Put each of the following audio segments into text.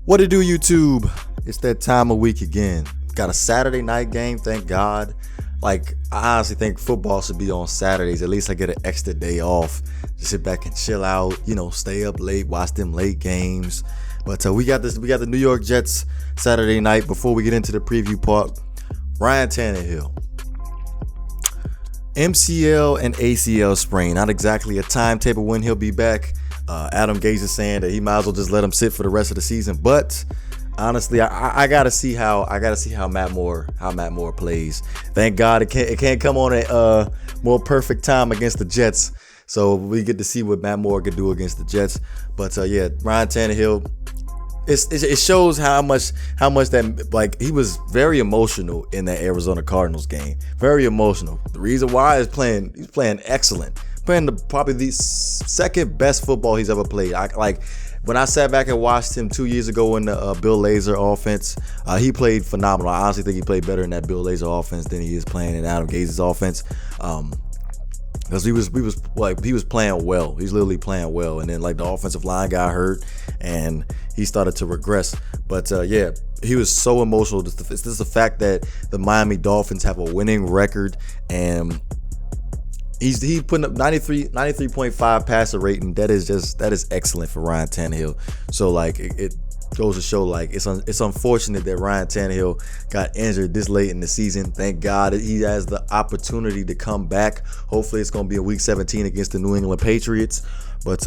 What it do, YouTube? It's that time of week again. Got a Saturday night game, thank God. Like, I honestly think football should be on Saturdays. At least I get an extra day off. Just sit back and chill out, stay up late, watch them late games. But we got the New York Jets Saturday night. Before we get into the preview part, Ryan Tannehill. MCL and ACL sprain. Not exactly a timetable when he'll be back. Adam Gase is saying that he might as well just let him sit for the rest of the season. But honestly, I gotta see how Matt Moore plays. Thank God it can't come on a more perfect time against the Jets. So we get to see what Matt Moore could do against the Jets. But Ryan Tannehill. It shows how much that he was very emotional in that Arizona Cardinals game. Very emotional. The reason why is he's playing excellent. Playing probably the second best football he's ever played. When I sat back and watched him 2 years ago in the Bill Lazor offense, he played phenomenal. I honestly think he played better in that Bill Lazor offense than he is playing in Adam Gase's offense. Because he was playing well. He's literally playing well. And then the offensive line got hurt and he started to regress. But he was so emotional. It's just the fact that the Miami Dolphins have a winning record and He's putting up 93.5 passer rating. That is excellent for Ryan Tannehill. So it goes to show it's unfortunate that Ryan Tannehill got injured this late in the season. Thank God that he has the opportunity to come back. Hopefully it's going to be in Week 17 against the New England Patriots. But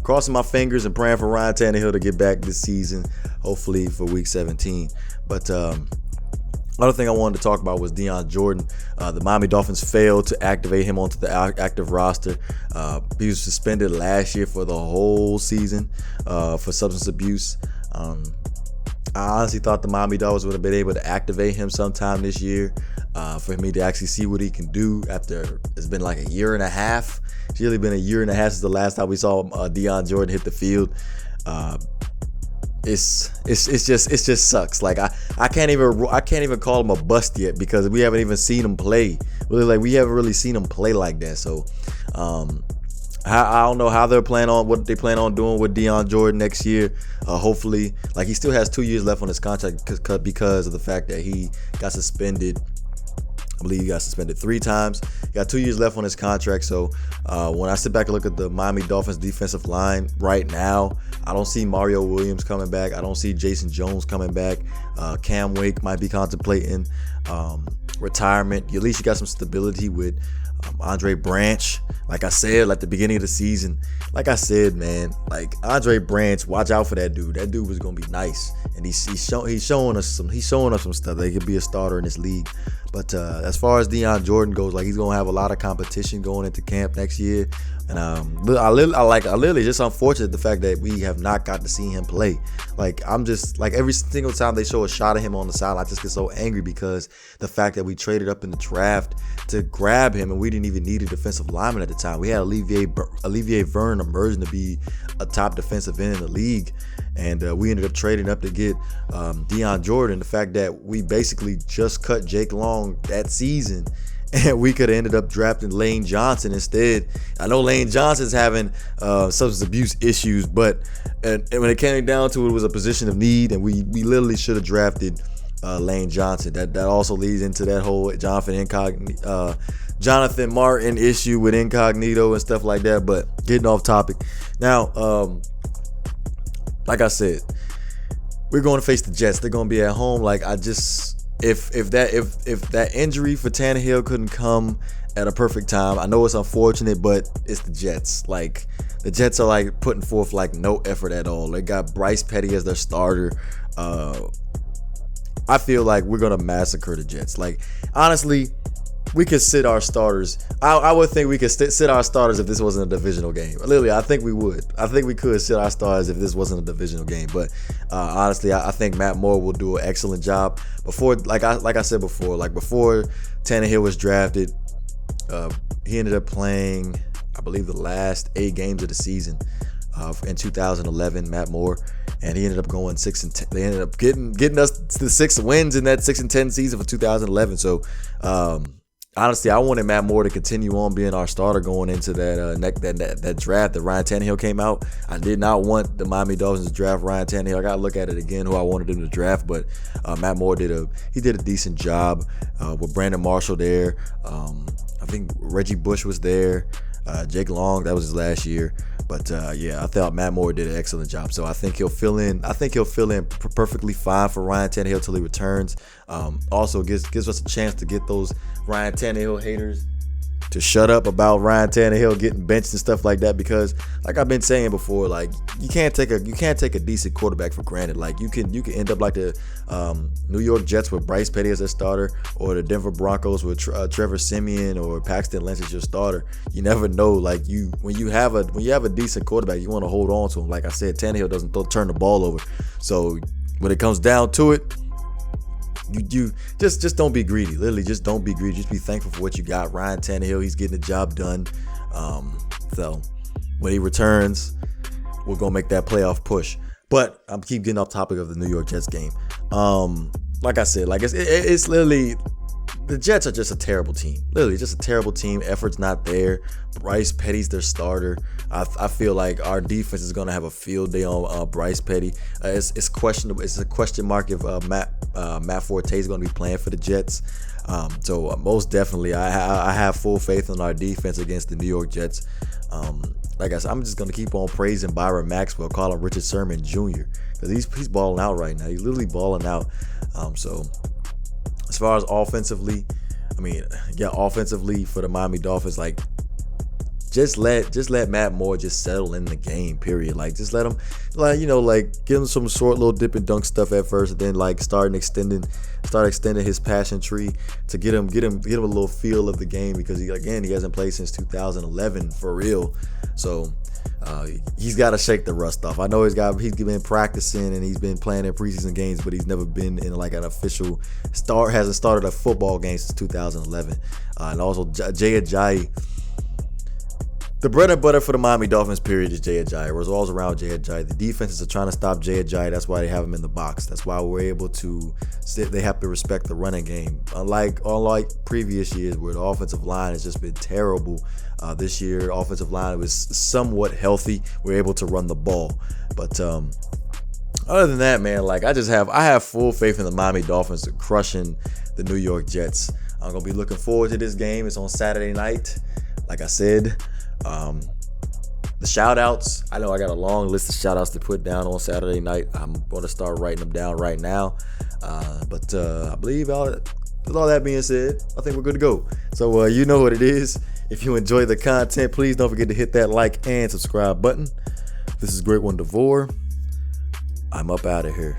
crossing my fingers and praying for Ryan Tannehill to get back this season. Hopefully for Week 17. But another thing I wanted to talk about was Dion Jordan. The Miami Dolphins failed to activate him onto the active roster. He was suspended last year for the whole season for substance abuse. I honestly thought the Miami Dolphins would have been able to activate him sometime this year for me to actually see what he can do after it's been a year and a half. It's really been a year and a half since the last time we saw Dion Jordan hit the field. It just sucks. I can't even call him a bust yet because we haven't even seen him play. Really, we haven't really seen him play like that. So I don't know how what they plan on doing with Dion Jordan next year. Hopefully, he still has 2 years left on his contract because of the fact that he got suspended. I believe he got suspended 3 times. He got 2 years left on his contract. So when I sit back and look at the Miami Dolphins defensive line right now, I don't see Mario Williams coming back. I don't see Jason Jones coming back. Cam Wake might be contemplating retirement. At least you got some stability with Andre Branch. Like I said, the beginning of the season, man, Andre Branch, watch out for that dude. That dude was gonna be nice, and he's showing us some stuff that he could be a starter in this league. But as far as Dion Jordan goes, he's gonna have a lot of competition going into camp next year, and I literally just unfortunate the fact that we have not got to see him play. I'm just every single time they show a shot of him on the side, I just get so angry because the fact that we traded up in the draft to grab him and we didn't even need a defensive lineman at the time. We had Olivier Vernon emerging to be a top defensive end in the league, and we ended up trading up to get Dion Jordan. The fact that we basically just cut Jake Long that season, and we could have ended up drafting Lane Johnson instead. I know Lane Johnson's having substance abuse issues, but and when it came down to it was a position of need, and we literally should have drafted Lane Johnson. That also leads into that whole Jonathan Martin issue with Incognito and stuff like that. But getting off topic now, like I said, we're going to face the Jets. They're going to be at home. If that injury for Tannehill couldn't come at a perfect time, I know it's unfortunate, but it's the Jets. The Jets are putting forth no effort at all. They got Bryce Petty as their starter. I feel we're gonna massacre the Jets. Honestly, we could sit our starters. I would think we could sit our starters if this wasn't a divisional game. Literally, I think we would. I think we could sit our starters if this wasn't a divisional game. But honestly, I think Matt Moore will do an excellent job. Before I said before Tannehill was drafted, he ended up playing, I believe, the last 8 games of the season in 2011. Matt Moore. And he ended up going 6-10. They ended up getting us to 6 wins in that 6-10 season for 2011. So Honestly, I wanted Matt Moore to continue on being our starter going into that draft that Ryan Tannehill came out. I did not want the Miami Dolphins to draft Ryan Tannehill. I got to look at it again, who I wanted him to draft, but Matt Moore did a decent job with Brandon Marshall there. I think Reggie Bush was there. Jake Long, that was his last year. But yeah, I thought Matt Moore did an excellent job. So I think he'll fill in. Perfectly fine for Ryan Tannehill till he returns. Also gives us a chance to get those Ryan Tannehill haters to shut up about Ryan Tannehill getting benched and stuff like that, because like I've been saying before, like you can't take a decent quarterback for granted. Like you can end up like the New York Jets with Bryce Petty as their starter, or the Denver Broncos with Trevor Siemian or Paxton Lynch as your starter. You never know. Like when you have a decent quarterback, you want to hold on to him. Like I said, Tannehill doesn't turn the ball over. So when it comes down to it, you just don't be greedy. Literally, just don't be greedy. Just be thankful for what you got. Ryan Tannehill, he's getting the job done. So when he returns, we're gonna make that playoff push. But I'm keep getting off topic of the New York Jets game. Like I said, like it's literally, the Jets are just a terrible team. Literally, just a terrible team. Effort's not there. Bryce Petty's their starter. I feel like our defense is gonna have a field day on Bryce Petty. It's questionable. It's a question mark if Matt Forte is gonna be playing for the Jets. So most definitely, I have full faith in our defense against the New York Jets. Like I said, I'm just gonna keep on praising Byron Maxwell, call him Richard Sherman Jr. because he's balling out right now. He's literally balling out. So as far as offensively, offensively for the Miami Dolphins, like just let Matt Moore just settle in the game, period. Like just let him, give him some short little dip and dunk stuff at first, and then like start extending his passion tree to get him a little feel of the game, because he hasn't played since 2011 for real. So he's got to shake the rust off. I know he's been practicing and he's been playing in preseason games, but he's never been in like an official hasn't started a football game since 2011. And also Jay Ajayi. The bread and butter for the Miami Dolphins, period, is Jay Ajayi. It revolves around Jay Ajayi. The defenses are trying to stop Jay Ajayi. That's why they have him in the box. That's why we're able to they have to respect the running game. Unlike previous years where the offensive line has just been terrible, this year the offensive line was somewhat healthy. We're able to run the ball. But other than that, man, like I have full faith in the Miami Dolphins crushing the New York Jets. I'm going to be looking forward to this game. It's on Saturday night. Like I said, the shout outs, I know I got a long list of shout outs to put down on Saturday night. I'm going to start writing them down right now. But I believe with all that being said, I think we're good to go. So you know what it is. If you enjoy the content, please don't forget to hit that like and subscribe button. This is GreatOne DeVore. I'm up out of here.